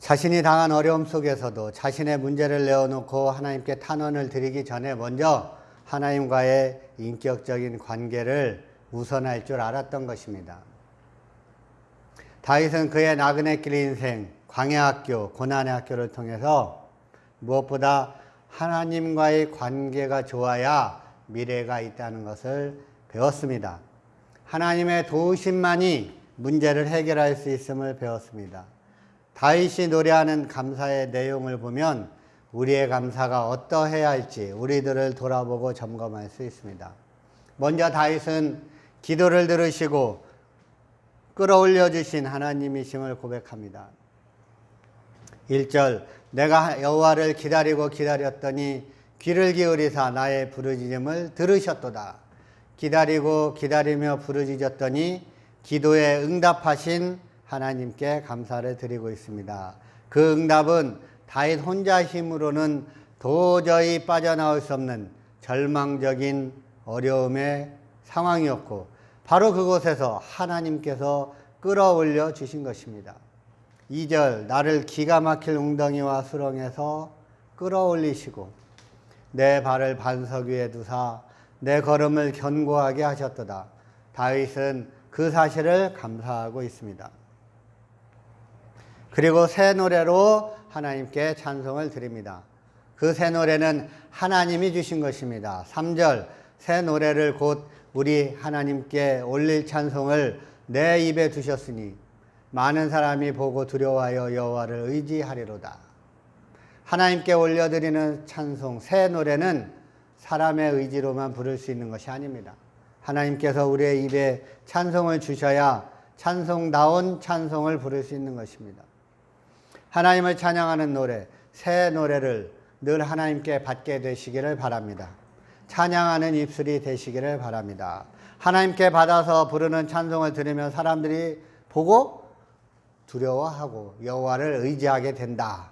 자신이 당한 어려움 속에서도 자신의 문제를 내어놓고 하나님께 탄원을 드리기 전에 먼저 하나님과의 인격적인 관계를 우선할 줄 알았던 것입니다. 다윗은 그의 나그네 길 인생, 광야학교, 고난의 학교를 통해서 무엇보다 하나님과의 관계가 좋아야 미래가 있다는 것을 배웠습니다. 하나님의 도우심만이 문제를 해결할 수 있음을 배웠습니다. 다윗이 노래하는 감사의 내용을 보면 우리의 감사가 어떠해야 할지 우리들을 돌아보고 점검할 수 있습니다. 먼저 다윗은 기도를 들으시고 끌어올려 주신 하나님이심을 고백합니다. 1절 내가 여호와를 기다리고 기다렸더니 귀를 기울이사 나의 부르짖음을 들으셨도다. 기다리고 기다리며 부르짖었더니 기도에 응답하신 하나님께 감사를 드리고 있습니다. 그 응답은 다윗 혼자 힘으로는 도저히 빠져나올 수 없는 절망적인 어려움의 상황이었고 바로 그곳에서 하나님께서 끌어올려 주신 것입니다. 2절 나를 기가 막힐 웅덩이와 수렁에서 끌어올리시고 내 발을 반석 위에 두사 내 걸음을 견고하게 하셨도다. 다윗은 그 사실을 감사하고 있습니다. 그리고 새 노래로 하나님께 찬송을 드립니다. 그 새 노래는 하나님이 주신 것입니다. 3절 새 노래를 곧 우리 하나님께 올릴 찬송을 내 입에 두셨으니 많은 사람이 보고 두려워하여 여호와를 의지하리로다. 하나님께 올려드리는 찬송, 새 노래는 사람의 의지로만 부를 수 있는 것이 아닙니다. 하나님께서 우리의 입에 찬송을 주셔야 찬송다운 찬송을 부를 수 있는 것입니다. 하나님을 찬양하는 노래, 새 노래를 늘 하나님께 받게 되시기를 바랍니다. 찬양하는 입술이 되시기를 바랍니다. 하나님께 받아서 부르는 찬송을 들으면 사람들이 보고 두려워하고 여호와를 의지하게 된다.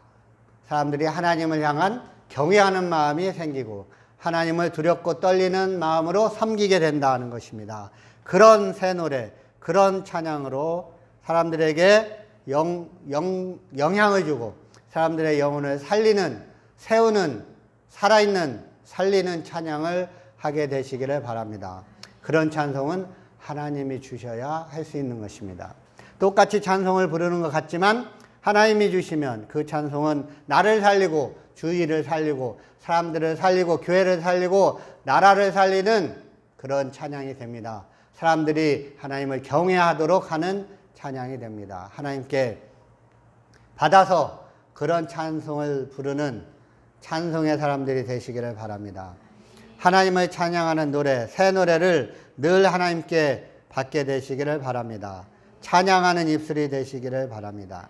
사람들이 하나님을 향한 경외하는 마음이 생기고 하나님을 두렵고 떨리는 마음으로 섬기게 된다는 것입니다. 그런 새 노래, 그런 찬양으로 사람들에게 영향을 주고 사람들의 영혼을 살리는, 세우는, 살아있는, 살리는 찬양을 하게 되시기를 바랍니다. 그런 찬송은 하나님이 주셔야 할 수 있는 것입니다. 똑같이 찬송을 부르는 것 같지만 하나님이 주시면 그 찬송은 나를 살리고 주의를 살리고 사람들을 살리고 교회를 살리고 나라를 살리는 그런 찬양이 됩니다. 사람들이 하나님을 경외하도록 하는 찬양이 됩니다. 하나님께 받아서 그런 찬송을 부르는 찬송의 사람들이 되시기를 바랍니다. 하나님을 찬양하는 노래, 새 노래를 늘 하나님께 받게 되시기를 바랍니다. 찬양하는 입술이 되시기를 바랍니다.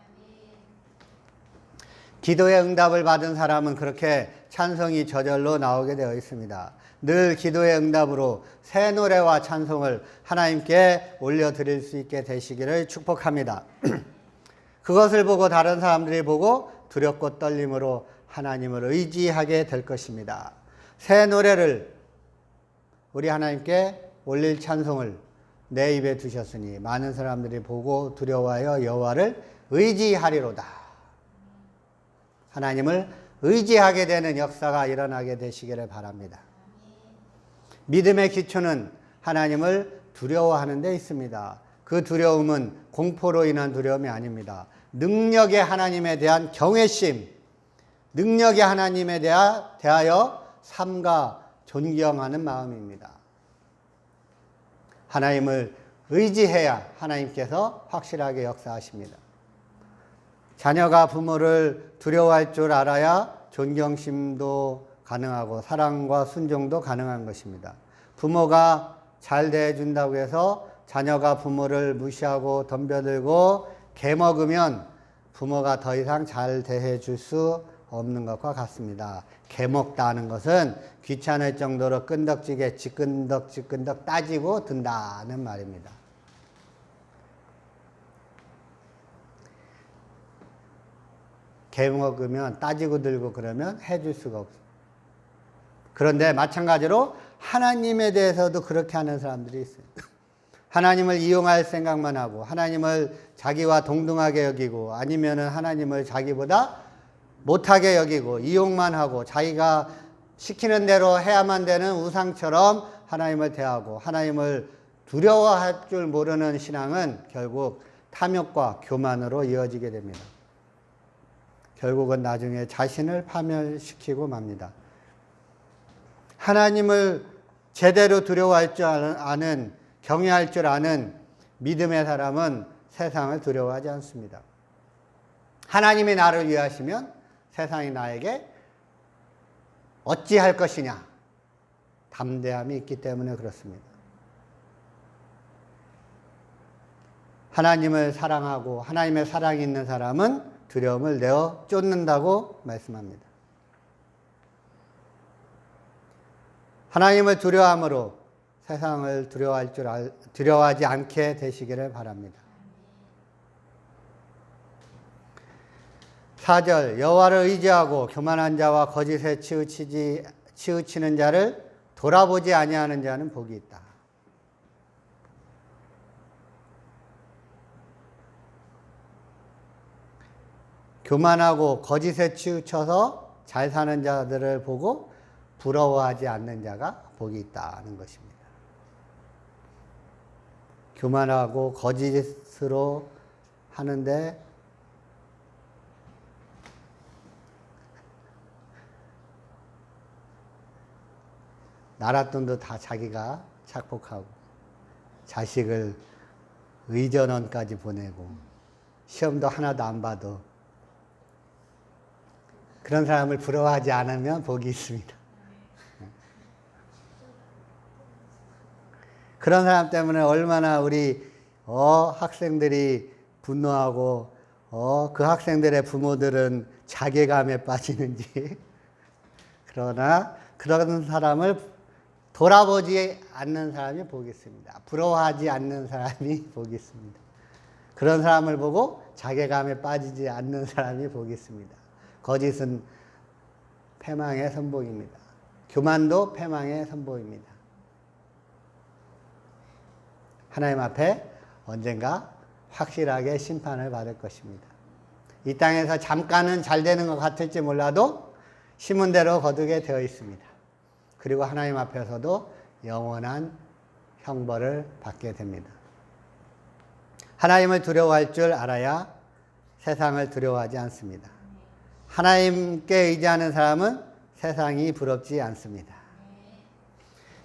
기도의 응답을 받은 사람은 그렇게 찬송이 저절로 나오게 되어 있습니다. 늘 기도의 응답으로 새 노래와 찬송을 하나님께 올려드릴 수 있게 되시기를 축복합니다. 그것을 보고 다른 사람들이 보고 두렵고 떨림으로 하나님을 의지하게 될 것입니다. 새 노래를 우리 하나님께 올릴 찬송을 내 입에 두셨으니 많은 사람들이 보고 두려워하여 여호와를 의지하리로다. 하나님을 의지하게 되는 역사가 일어나게 되시기를 바랍니다. 믿음의 기초는 하나님을 두려워하는 데 있습니다. 그 두려움은 공포로 인한 두려움이 아닙니다. 능력의 하나님에 대한 경외심, 능력의 하나님에 대하여 삼가 존경하는 마음입니다. 하나님을 의지해야 하나님께서 확실하게 역사하십니다. 자녀가 부모를 두려워할 줄 알아야 존경심도 가능하고 사랑과 순종도 가능한 것입니다. 부모가 잘 대해준다고 해서 자녀가 부모를 무시하고 덤벼들고 개먹으면 부모가 더 이상 잘 대해줄 수 없는 것과 같습니다. 개먹다는 것은 귀찮을 정도로 끈덕지게 지끈덕 따지고 든다는 말입니다. 개먹으면 따지고 들고 그러면 해줄 수가 없어요. 그런데 마찬가지로 하나님에 대해서도 그렇게 하는 사람들이 있어요. 하나님을 이용할 생각만 하고 하나님을 자기와 동등하게 여기고 아니면은 하나님을 자기보다 못하게 여기고 이용만 하고 자기가 시키는 대로 해야만 되는 우상처럼 하나님을 대하고 하나님을 두려워할 줄 모르는 신앙은 결국 탐욕과 교만으로 이어지게 됩니다. 결국은 나중에 자신을 파멸시키고 맙니다. 하나님을 제대로 두려워할 줄 아는, 경외할 줄 아는 믿음의 사람은 세상을 두려워하지 않습니다. 하나님이 나를 위하시면 세상이 나에게 어찌할 것이냐? 담대함이 있기 때문에 그렇습니다. 하나님을 사랑하고 하나님의 사랑이 있는 사람은 두려움을 내어 쫓는다고 말씀합니다. 하나님을 두려워함으로 세상을 두려워하지 않게 되시기를 바랍니다. 4절 여호와를 의지하고 교만한 자와 거짓에 치우치는 자를 돌아보지 아니하는 자는 복이 있다. 교만하고 거짓에 치우쳐서 잘 사는 자들을 보고 부러워하지 않는 자가 복이 있다는 것입니다. 교만하고 거짓으로 하는데 나랏돈도 다 자기가 착복하고 자식을 의전원까지 보내고 시험도 하나도 안 봐도 그런 사람을 부러워하지 않으면 복이 있습니다. 그런 사람 때문에 얼마나 우리 학생들이 분노하고 그 학생들의 부모들은 자괴감에 빠지는지. 그러나 그런 사람을 돌아보지 않는 사람이 복이 있습니다. 부러워하지 않는 사람이 복이 있습니다. 그런 사람을 보고 자괴감에 빠지지 않는 사람이 복이 있습니다. 거짓은 패망의 선봉입니다. 교만도 패망의 선봉입니다. 하나님 앞에 언젠가 확실하게 심판을 받을 것입니다. 이 땅에서 잠깐은 잘 되는 것 같을지 몰라도 심은 대로 거두게 되어 있습니다. 그리고 하나님 앞에서도 영원한 형벌을 받게 됩니다. 하나님을 두려워할 줄 알아야 세상을 두려워하지 않습니다. 하나님께 의지하는 사람은 세상이 부럽지 않습니다.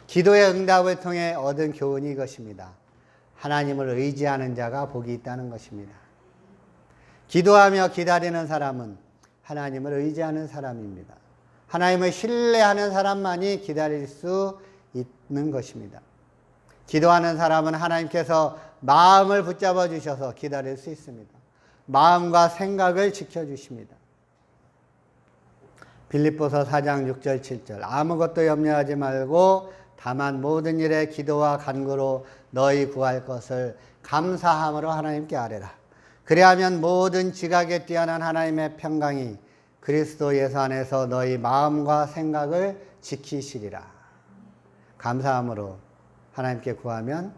기도의 응답을 통해 얻은 교훈이 이것입니다. 하나님을 의지하는 자가 복이 있다는 것입니다. 기도하며 기다리는 사람은 하나님을 의지하는 사람입니다. 하나님을 신뢰하는 사람만이 기다릴 수 있는 것입니다. 기도하는 사람은 하나님께서 마음을 붙잡아 주셔서 기다릴 수 있습니다. 마음과 생각을 지켜주십니다. 빌립보서 4장 6절 7절 아무것도 염려하지 말고 다만 모든 일에 기도와 간구로 너희 구할 것을 감사함으로 하나님께 아뢰라. 그리하면 모든 지각에 뛰어난 하나님의 평강이 그리스도 예수 안에서 너희 마음과 생각을 지키시리라. 감사함으로 하나님께 구하면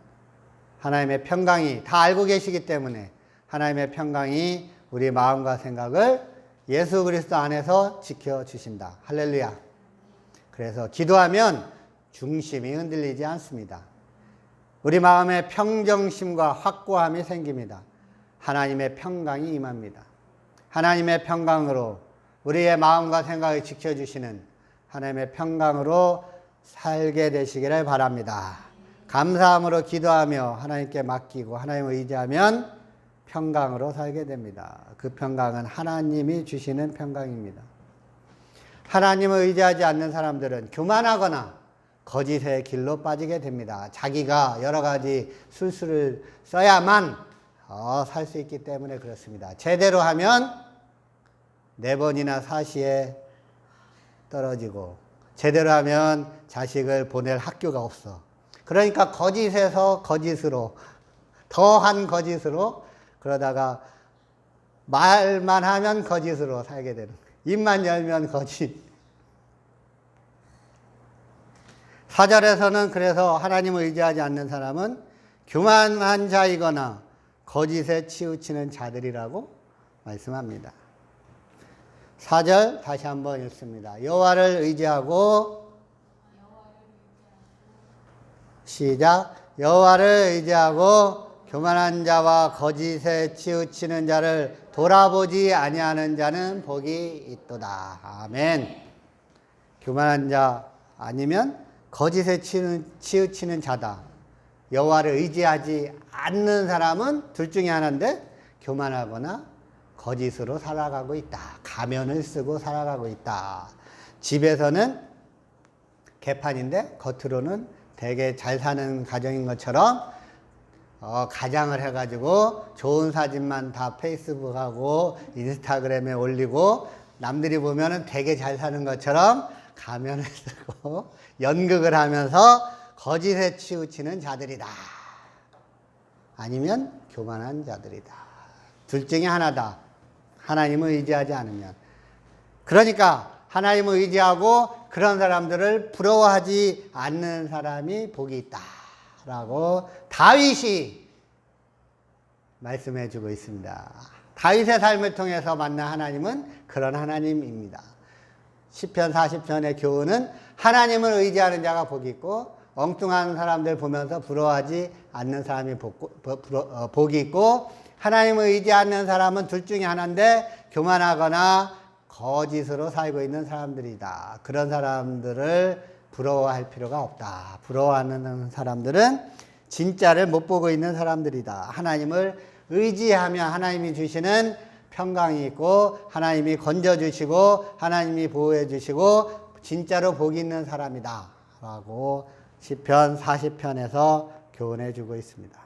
하나님의 평강이 다 알고 계시기 때문에 하나님의 평강이 우리 마음과 생각을 예수 그리스도 안에서 지켜주신다. 할렐루야. 그래서 기도하면 중심이 흔들리지 않습니다. 우리 마음에 평정심과 확고함이 생깁니다. 하나님의 평강이 임합니다. 하나님의 평강으로 우리의 마음과 생각을 지켜주시는 하나님의 평강으로 살게 되시기를 바랍니다. 감사함으로 기도하며 하나님께 맡기고 하나님을 의지하면 평강으로 살게 됩니다. 그 평강은 하나님이 주시는 평강입니다. 하나님을 의지하지 않는 사람들은 교만하거나 거짓의 길로 빠지게 됩니다. 자기가 여러 가지 술수를 써야만 살 수 있기 때문에 그렇습니다. 제대로 하면 4번이나 사시에 떨어지고 제대로 하면 자식을 보낼 학교가 없어. 그러니까 거짓에서 거짓으로 더한 거짓으로 그러다가 말만 하면 거짓으로 살게 되는 거예요. 입만 열면 거짓. 4절에서는 그래서 하나님을 의지하지 않는 사람은 교만한 자이거나 거짓에 치우치는 자들이라고 말씀합니다. 4절 다시 한번 읽습니다. 여호와를 의지하고 시작. 여호와를 의지하고 교만한 자와 거짓에 치우치는 자를 돌아보지 아니하는 자는 복이 있도다. 아멘. 교만한 자 아니면 거짓에 치우치는 자다. 여호와를 의지하지 않는 사람은 둘 중에 하나인데 교만하거나 거짓으로 살아가고 있다. 가면을 쓰고 살아가고 있다. 집에서는 개판인데 겉으로는 되게 잘 사는 가정인 것처럼 가장을 해가지고 좋은 사진만 다 페이스북하고 인스타그램에 올리고 남들이 보면은 되게 잘 사는 것처럼 가면을 쓰고 연극을 하면서 거짓에 치우치는 자들이다. 아니면 교만한 자들이다. 둘 중에 하나다. 하나님을 의지하지 않으면. 그러니까 하나님을 의지하고 그런 사람들을 부러워하지 않는 사람이 복이 있다. 라고 다윗이 말씀해 주고 있습니다. 다윗의 삶을 통해서 만난 하나님은 그런 하나님입니다. 시편 40편의 교훈은 하나님을 의지하는 자가 복이 있고 엉뚱한 사람들 보면서 부러워하지 않는 사람이 복이 있고 하나님을 의지하는 사람은 둘 중에 하나인데 교만하거나 거짓으로 살고 있는 사람들이다. 그런 사람들을 부러워할 필요가 없다. 부러워하는 사람들은 진짜를 못 보고 있는 사람들이다. 하나님을 의지하며 하나님이 주시는 평강이 있고 하나님이 건져주시고 하나님이 보호해주시고 진짜로 복이 있는 사람이다. 라고 시편 40편에서 교훈해 주고 있습니다.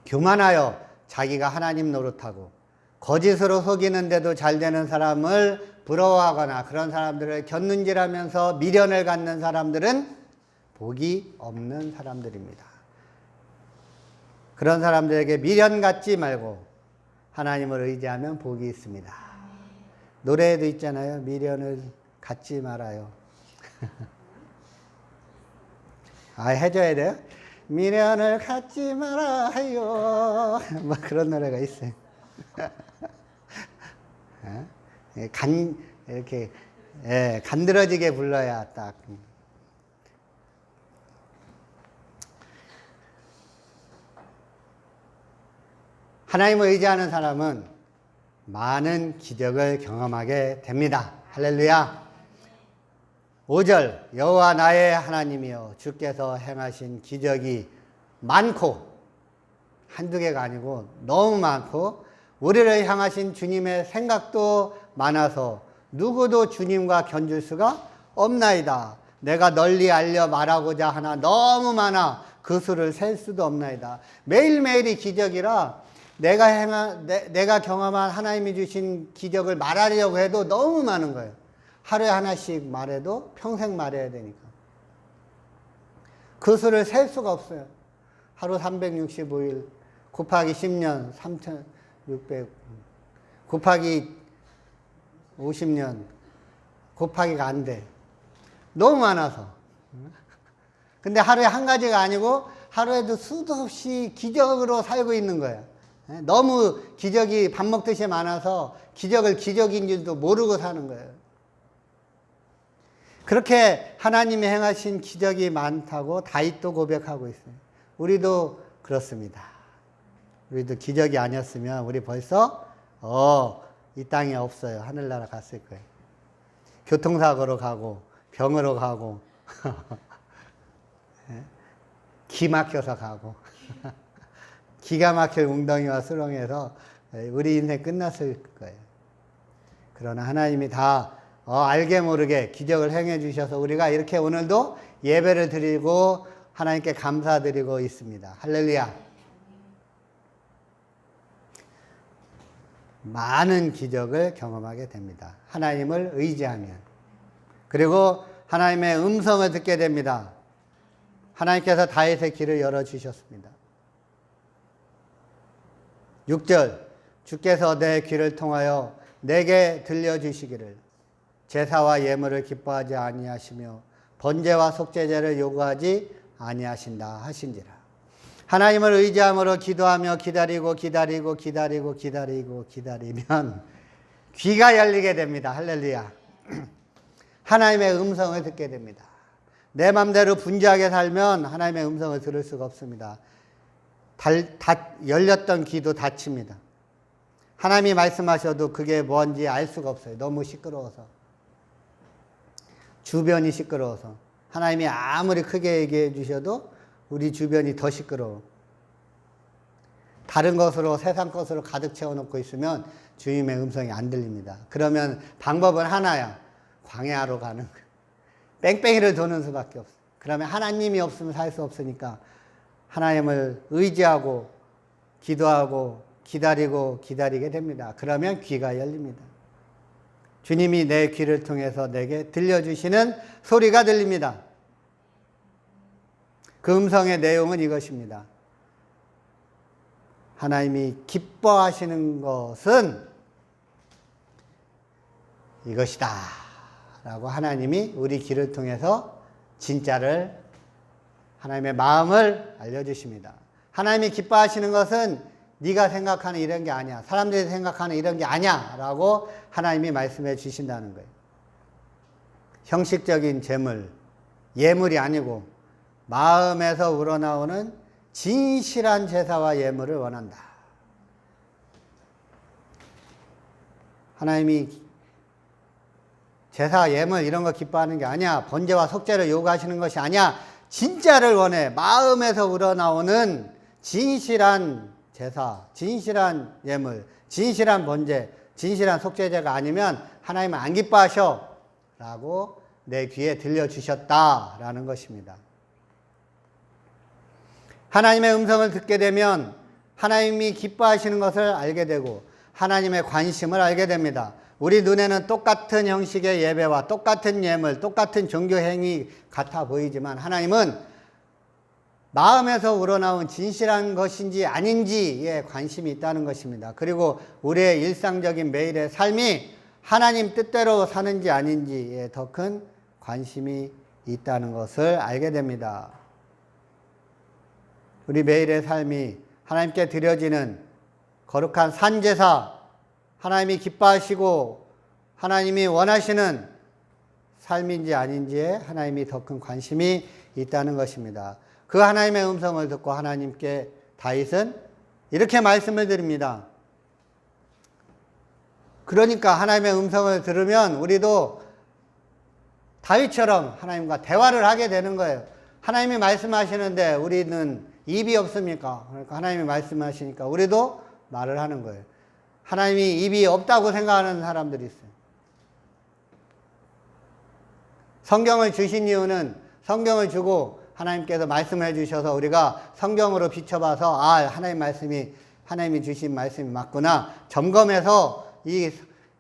교만하여 자기가 하나님 노릇하고 거짓으로 속이는데도 잘 되는 사람을 부러워하거나 그런 사람들을 곁눈질하면서 미련을 갖는 사람들은 복이 없는 사람들입니다. 그런 사람들에게 미련 갖지 말고 하나님을 의지하면 복이 있습니다. 노래에도 있잖아요. 미련을 갖지 말아요. 해줘야 돼요? 미련을 갖지 말아요. 뭐 그런 노래가 있어요. 이렇게 간드러지게 불러야 딱. 하나님을 의지하는 사람은 많은 기적을 경험하게 됩니다. 할렐루야. 5절 여호와 나의 하나님이여 주께서 행하신 기적이 많고 한두 개가 아니고 너무 많고 우리를 향하신 주님의 생각도 많아서 누구도 주님과 견줄 수가 없나이다. 내가 널리 알려 말하고자 하나 너무 많아 그 수를 셀 수도 없나이다. 매일매일이 기적이라 내가 경험한 하나님이 주신 기적을 말하려고 해도 너무 많은 거예요. 하루에 하나씩 말해도 평생 말해야 되니까. 그 수를 셀 수가 없어요. 하루 365일 곱하기 10년 3,600 곱하기 50년 곱하기가 안 돼. 너무 많아서. 근데 하루에 한 가지가 아니고 하루에도 수도 없이 기적으로 살고 있는 거예요. 너무 기적이 밥 먹듯이 많아서 기적을 기적인 줄도 모르고 사는 거예요. 그렇게 하나님이 행하신 기적이 많다고 다윗도 고백하고 있어요. 우리도 그렇습니다. 우리도 기적이 아니었으면 우리 벌써 이 땅에 없어요. 하늘나라 갔을 거예요. 교통사고로 가고 병으로 가고 기 막혀서 가고 기가 막힐 웅덩이와 수렁에서 우리 인생 끝났을 거예요. 그러나 하나님이 다 알게 모르게 기적을 행해 주셔서 우리가 이렇게 오늘도 예배를 드리고 하나님께 감사드리고 있습니다. 할렐루야. 많은 기적을 경험하게 됩니다. 하나님을 의지하면. 그리고 하나님의 음성을 듣게 됩니다. 하나님께서 다윗의 길을 열어주셨습니다. 6절 주께서 내 귀를 통하여 내게 들려주시기를 제사와 예물을 기뻐하지 아니하시며 번제와 속죄제를 요구하지 아니하신다 하신지라. 하나님을 의지함으로 기도하며 기다리면 귀가 열리게 됩니다. 할렐루야. 하나님의 음성을 듣게 됩니다. 내 맘대로 분주하게 살면 하나님의 음성을 들을 수가 없습니다. 열렸던 귀도 닫힙니다. 하나님이 말씀하셔도 그게 뭔지 알 수가 없어요. 너무 시끄러워서. 주변이 시끄러워서. 하나님이 아무리 크게 얘기해 주셔도 우리 주변이 더 시끄러워. 다른 것으로, 세상 것으로 가득 채워놓고 있으면 주님의 음성이 안 들립니다. 그러면 방법은 하나야. 광야로 가는 거예요. 뺑뺑이를 도는 수밖에 없어요. 그러면 하나님이 없으면 살 수 없으니까 하나님을 의지하고 기도하고 기다리게 됩니다. 그러면 귀가 열립니다. 주님이 내 귀를 통해서 내게 들려주시는 소리가 들립니다. 그 음성의 내용은 이것입니다. 하나님이 기뻐하시는 것은 이것이다 라고 하나님이 우리 귀를 통해서 진짜를, 하나님의 마음을 알려주십니다. 하나님이 기뻐하시는 것은 네가 생각하는 이런 게 아니야, 사람들이 생각하는 이런 게 아니야 라고 하나님이 말씀해 주신다는 거예요. 형식적인 재물, 예물이 아니고 마음에서 우러나오는 진실한 제사와 예물을 원한다. 하나님이 제사, 예물 이런 거 기뻐하는 게 아니야. 번제와 속죄를 요구하시는 것이 아니야. 진짜를 원해. 마음에서 우러나오는 진실한 제사, 진실한 예물, 진실한 번제, 진실한 속죄제가 아니면 하나님은 안 기뻐하셔 라고 내 귀에 들려주셨다라는 것입니다. 하나님의 음성을 듣게 되면 하나님이 기뻐하시는 것을 알게 되고 하나님의 관심을 알게 됩니다. 우리 눈에는 똑같은 형식의 예배와 똑같은 예물, 똑같은 종교 행위 같아 보이지만 하나님은 마음에서 우러나온 진실한 것인지 아닌지에 관심이 있다는 것입니다. 그리고 우리의 일상적인 매일의 삶이 하나님 뜻대로 사는지 아닌지에 더 큰 관심이 있다는 것을 알게 됩니다. 우리 매일의 삶이 하나님께 드려지는 거룩한 산제사, 하나님이 기뻐하시고 하나님이 원하시는 삶인지 아닌지에 하나님이 더 큰 관심이 있다는 것입니다. 그 하나님의 음성을 듣고 하나님께 다윗은 이렇게 말씀을 드립니다. 그러니까 하나님의 음성을 들으면 우리도 다윗처럼 하나님과 대화를 하게 되는 거예요. 하나님이 말씀하시는데 우리는 입이 없습니까? 그러니까 하나님이 말씀하시니까 우리도 말을 하는 거예요. 하나님이 입이 없다고 생각하는 사람들이 있어요. 성경을 주신 이유는 성경을 주고 하나님께서 말씀해 주셔서 우리가 성경으로 비춰봐서 하나님이 주신 말씀이 맞구나. 점검해서 이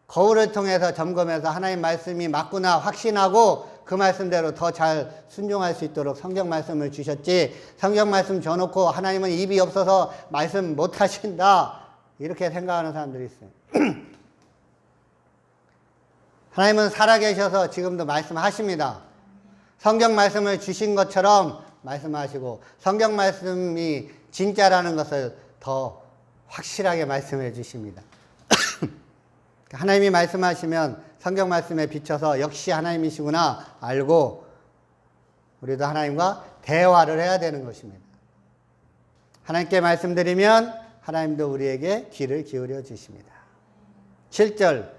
거울을 통해서 점검해서 하나님 말씀이 맞구나 확신하고 그 말씀대로 더 잘 순종할 수 있도록 성경 말씀을 주셨지, 성경 말씀 줘놓고 하나님은 입이 없어서 말씀 못 하신다 이렇게 생각하는 사람들이 있어요. 하나님은 살아계셔서 지금도 말씀하십니다. 성경 말씀을 주신 것처럼 말씀하시고 성경 말씀이 진짜라는 것을 더 확실하게 말씀해 주십니다. 하나님이 말씀하시면 성경 말씀에 비춰서 역시 하나님이시구나 알고 우리도 하나님과 대화를 해야 되는 것입니다. 하나님께 말씀드리면 하나님도 우리에게 귀를 기울여 주십니다. 7절,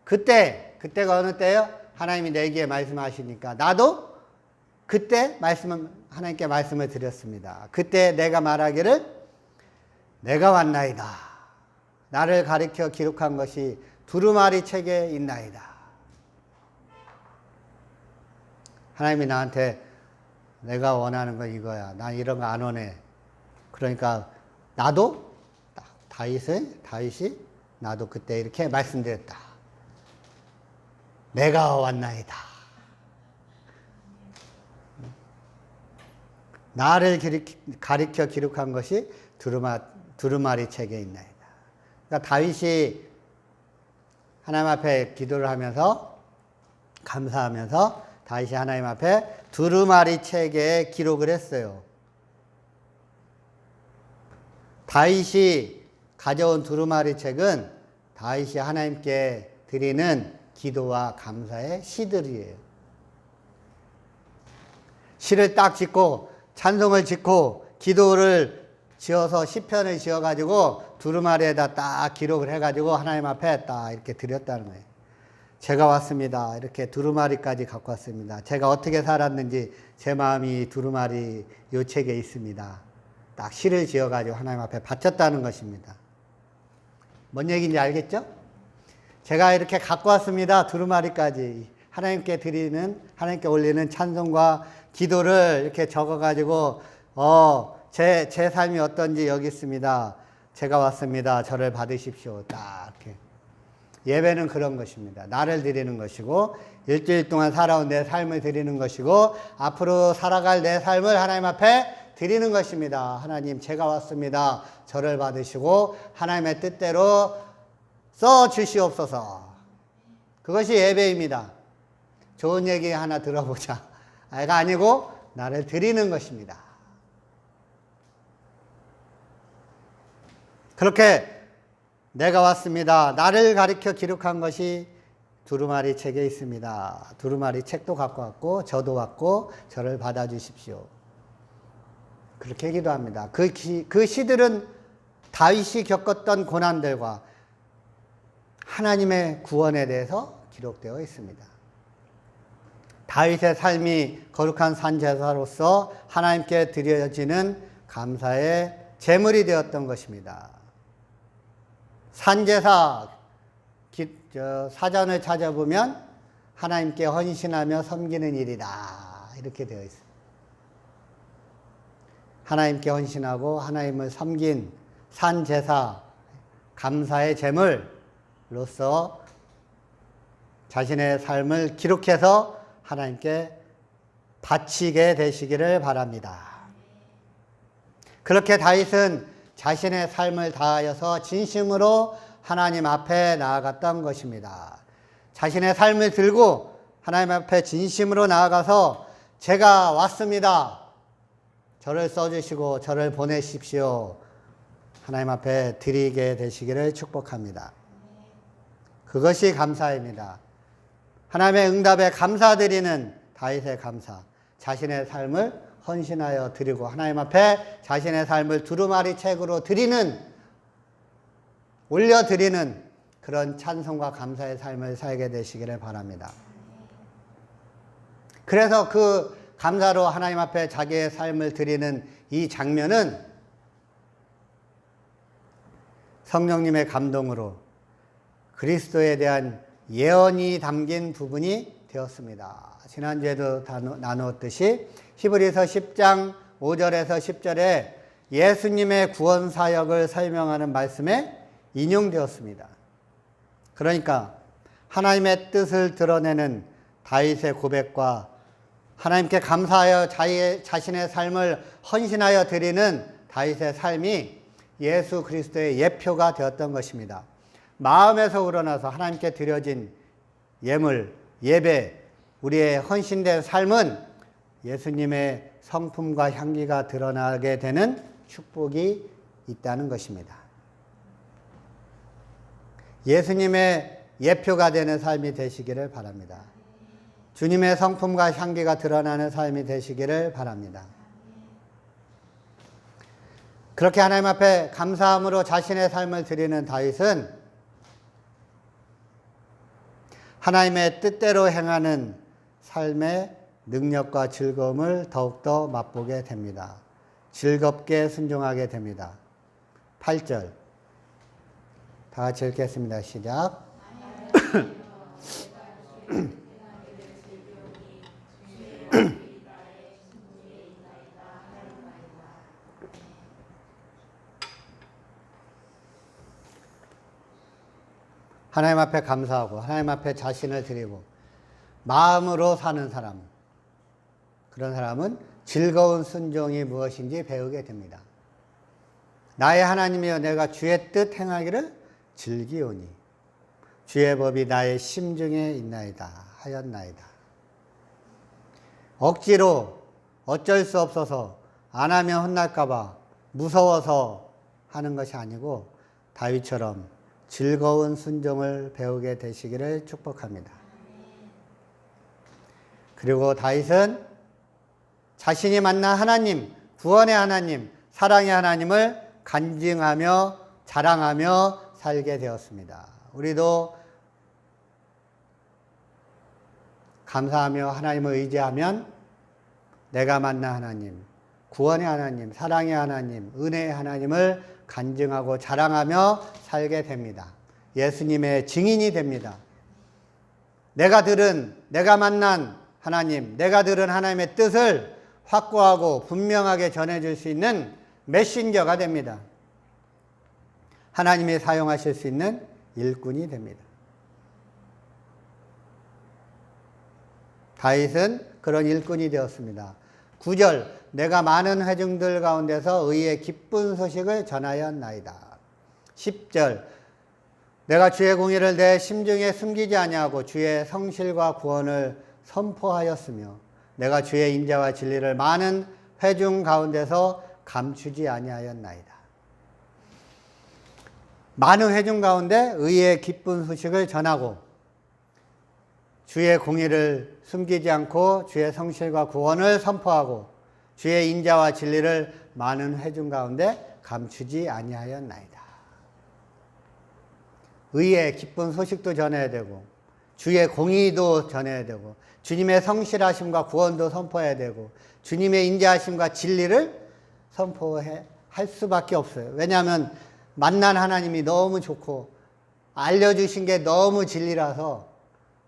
그때가 어느 때요? 하나님이 내게 말씀하시니까 나도 그때 하나님께 말씀을 드렸습니다. 그때 내가 말하기를 내가 왔나이다. 나를 가리켜 기록한 것이 두루마리 책에 있나이다. 하나님이 나한테 내가 원하는 건 이거야. 난 이런 거 안 원해. 그러니까 나도 다윗이 나도 그때 이렇게 말씀드렸다. 내가 왔나이다. 나를 가리켜 기록한 것이 두루마리 책에 있나이다. 그러니까 다윗이 하나님 앞에 기도를 하면서 감사하면서 다윗이 하나님 앞에 두루마리 책에 기록을 했어요. 다윗이 가져온 두루마리 책은 다윗이 하나님께 드리는 기도와 감사의 시들이에요. 시를 딱 짓고 찬송을 짓고 기도를 지어서 시편을 지어가지고 두루마리에다 딱 기록을 해가지고 하나님 앞에 딱 이렇게 드렸다는 거예요. 제가 왔습니다. 이렇게 두루마리까지 갖고 왔습니다. 제가 어떻게 살았는지 제 마음이 두루마리 요 책에 있습니다. 딱 시를 지어가지고 하나님 앞에 바쳤다는 것입니다. 뭔 얘기인지 알겠죠? 제가 이렇게 갖고 왔습니다. 두루마리까지 하나님께 드리는, 하나님께 올리는 찬송과 기도를 이렇게 적어가지고 제 삶이 어떤지 여기 있습니다. 제가 왔습니다. 저를 받으십시오. 딱 이렇게. 예배는 그런 것입니다. 나를 드리는 것이고 일주일 동안 살아온 내 삶을 드리는 것이고 앞으로 살아갈 내 삶을 하나님 앞에 드리는 것입니다. 하나님 제가 왔습니다. 저를 받으시고 하나님의 뜻대로 써 주시옵소서. 그것이 예배입니다. 좋은 얘기 하나 들어보자. 가 아니고 나를 드리는 것입니다. 그렇게 내가 왔습니다. 나를 가리켜 기록한 것이 두루마리 책에 있습니다. 두루마리 책도 갖고 왔고 저도 왔고 저를 받아주십시오. 그렇게 기도합니다. 그 시들은 다윗이 겪었던 고난들과 하나님의 구원에 대해서 기록되어 있습니다. 다윗의 삶이 거룩한 산제사로서 하나님께 드려지는 감사의 제물이 되었던 것입니다. 산제사 사전을 찾아보면 하나님께 헌신하며 섬기는 일이다 이렇게 되어 있습니다. 하나님께 헌신하고 하나님을 섬긴 산제사 감사의 제물로서 자신의 삶을 기록해서 하나님께 바치게 되시기를 바랍니다. 그렇게 다윗은 자신의 삶을 다하여서 진심으로 하나님 앞에 나아갔던 것입니다. 자신의 삶을 들고 하나님 앞에 진심으로 나아가서 제가 왔습니다. 저를 써주시고 저를 보내십시오. 하나님 앞에 드리게 되시기를 축복합니다. 그것이 감사입니다. 하나님의 응답에 감사드리는 다윗의 감사. 자신의 삶을 헌신하여 드리고 하나님 앞에 자신의 삶을 두루마리 책으로 올려드리는 그런 찬송과 감사의 삶을 살게 되시기를 바랍니다. 그래서 그 감사로 하나님 앞에 자기의 삶을 드리는 이 장면은 성령님의 감동으로 그리스도에 대한 예언이 담긴 부분이 되었습니다. 지난주에도 나누었듯이 히브리서 10장 5절에서 10절에 예수님의 구원 사역을 설명하는 말씀에 인용되었습니다. 그러니까 하나님의 뜻을 드러내는 다윗의 고백과 하나님께 감사하여 자신의 삶을 헌신하여 드리는 다윗의 삶이 예수 그리스도의 예표가 되었던 것입니다. 마음에서 우러나서 하나님께 드려진 예물, 예배, 우리의 헌신된 삶은 예수님의 성품과 향기가 드러나게 되는 축복이 있다는 것입니다. 예수님의 예표가 되는 삶이 되시기를 바랍니다. 주님의 성품과 향기가 드러나는 삶이 되시기를 바랍니다. 그렇게 하나님 앞에 감사함으로 자신의 삶을 드리는 다윗은 하나님의 뜻대로 행하는 삶의 능력과 즐거움을 더욱더 맛보게 됩니다. 즐겁게 순종하게 됩니다. 8절 다 같이 읽겠습니다. 시작. 하나님 앞에 감사하고 하나님 앞에 자신을 드리고 마음으로 사는 사람, 그런 사람은 즐거운 순종이 무엇인지 배우게 됩니다. 나의 하나님이여 내가 주의 뜻 행하기를 즐기오니 주의 법이 나의 심중에 있나이다 하였나이다. 억지로 어쩔 수 없어서 안 하면 혼날까 봐 무서워서 하는 것이 아니고 다윗처럼 즐거운 순종을 배우게 되시기를 축복합니다. 그리고 다윗은 자신이 만난 하나님, 구원의 하나님, 사랑의 하나님을 간증하며 자랑하며 살게 되었습니다. 우리도 감사하며 하나님을 의지하면 내가 만난 하나님, 구원의 하나님, 사랑의 하나님, 은혜의 하나님을 간증하고 자랑하며 살게 됩니다. 예수님의 증인이 됩니다. 내가 만난 하나님, 내가 들은 하나님의 뜻을 확고하고 분명하게 전해줄 수 있는 메신저가 됩니다. 하나님이 사용하실 수 있는 일꾼이 됩니다. 다윗은 그런 일꾼이 되었습니다. 9절, 내가 많은 회중들 가운데서 의의 기쁜 소식을 전하였나이다. 10절, 내가 주의 공의를 내 심중에 숨기지 아니하고 주의 성실과 구원을 선포하였으며 내가 주의 인자와 진리를 많은 회중 가운데서 감추지 아니하였나이다. 많은 회중 가운데 의의 기쁜 소식을 전하고 주의 공의를 숨기지 않고 주의 성실과 구원을 선포하고 주의 인자와 진리를 많은 회중 가운데 감추지 아니하였나이다. 의의 기쁜 소식도 전해야 되고 주의 공의도 전해야 되고 주님의 성실하심과 구원도 선포해야 되고 주님의 인자하심과 진리를 선포할 수밖에 없어요. 왜냐하면 만난 하나님이 너무 좋고 알려주신 게 너무 진리라서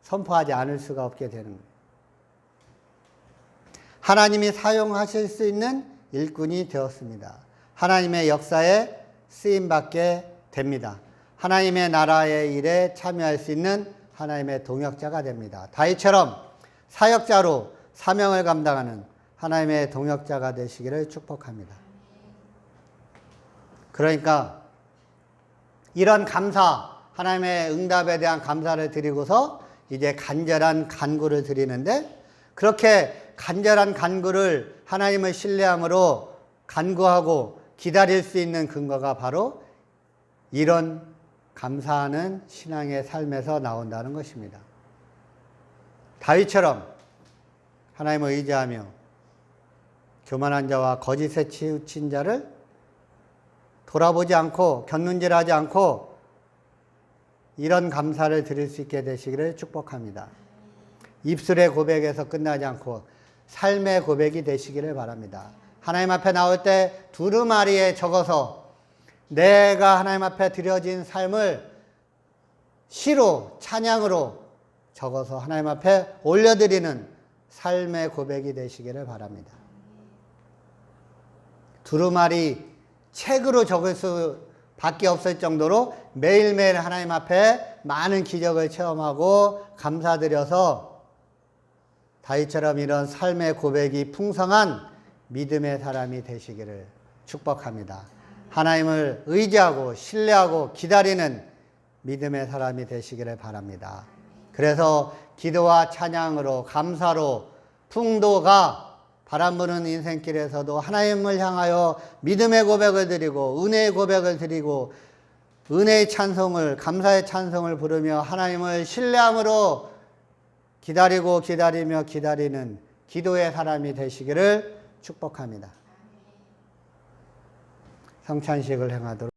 선포하지 않을 수가 없게 되는 거예요. 하나님이 사용하실 수 있는 일꾼이 되었습니다. 하나님의 역사에 쓰임받게 됩니다. 하나님의 나라의 일에 참여할 수 있는 하나님의 동역자가 됩니다. 다윗처럼 사역자로 사명을 감당하는 하나님의 동역자가 되시기를 축복합니다. 그러니까 이런 감사, 하나님의 응답에 대한 감사를 드리고서 이제 간절한 간구를 드리는데 그렇게 간절한 간구를 하나님을 신뢰함으로 간구하고 기다릴 수 있는 근거가 바로 이런 감사하는 신앙의 삶에서 나온다는 것입니다. 다윗처럼 하나님을 의지하며 교만한 자와 거짓에 치우친 자를 돌아보지 않고 곁눈질하지 않고 이런 감사를 드릴 수 있게 되시기를 축복합니다. 입술의 고백에서 끝나지 않고 삶의 고백이 되시기를 바랍니다. 하나님 앞에 나올 때 두루마리에 적어서 내가 하나님 앞에 드려진 삶을 시로 찬양으로 적어서 하나님 앞에 올려드리는 삶의 고백이 되시기를 바랍니다. 두루마리 책으로 적을 수밖에 없을 정도로 매일매일 하나님 앞에 많은 기적을 체험하고 감사드려서 다윗처럼 이런 삶의 고백이 풍성한 믿음의 사람이 되시기를 축복합니다. 하나님을 의지하고 신뢰하고 기다리는 믿음의 사람이 되시기를 바랍니다. 그래서 기도와 찬양으로 감사로 풍도가 바람 부는 인생길에서도 하나님을 향하여 믿음의 고백을 드리고 은혜의 고백을 드리고 은혜의 찬송을 감사의 찬송을 부르며 하나님을 신뢰함으로 기다리고 기다리며 기다리는 기도의 사람이 되시기를 축복합니다. 성찬식을 행하도록